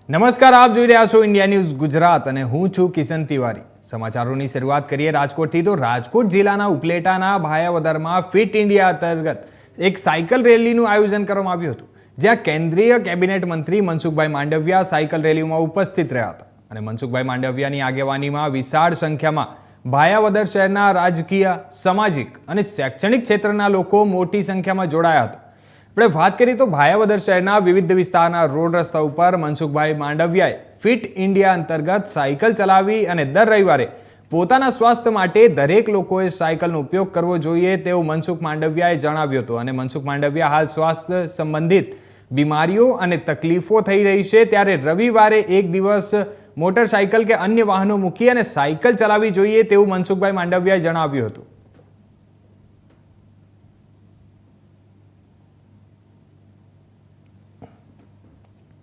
નમસ્કાર, આપ જોઈ રહ્યા છો ઇન્ડિયા ન્યૂઝ ગુજરાત અને હું છું કિશન તિવારી। સમાચારોની શરૂઆત કરીએ રાજકોટથી। તો રાજકોટ જિલ્લાના ઉપલેટાના ભાયાવદરમાં ફિટ ઇન્ડિયા અંતર્ગત એક સાયકલ રેલીનું આયોજન કરવામાં આવ્યું હતું, જ્યાં કેન્દ્રીય કેબિનેટ મંત્રી મનસુખભાઈ માંડવિયા સાયકલ રેલીમાં ઉપસ્થિત રહ્યા હતા અને મનસુખભાઈ માંડવિયાની આગેવાનીમાં વિશાળ સંખ્યામાં ભાયાવદર શહેરના રાજકીય, સામાજિક અને શૈક્ષણિક ક્ષેત્રના લોકો મોટી સંખ્યામાં જોડાયા હતા। આપણે વાત કરીએ તો ભાયાવદર શહેરના વિવિધ વિસ્તારના રોડ રસ્તા ઉપર મનસુખભાઈ માંડવિયાએ ફિટ ઇન્ડિયા અંતર્ગત સાયકલ ચલાવી અને દર રવિવારે પોતાના સ્વાસ્થ્ય માટે દરેક લોકોએ સાયકલનો ઉપયોગ કરવો જોઈએ તેવું મનસુખ માંડવિયાએ જણાવ્યું હતું અને મનસુખ માંડવિયા હાલ સ્વાસ્થ્ય સંબંધિત બીમારીઓ અને તકલીફો થઈ રહી છે, ત્યારે રવિવારે એક દિવસ મોટરસાયકલ કે અન્ય વાહનો મૂકી અને સાયકલ ચલાવવી જોઈએ તેવું મનસુખભાઈ માંડવિયાએ જણાવ્યું હતું।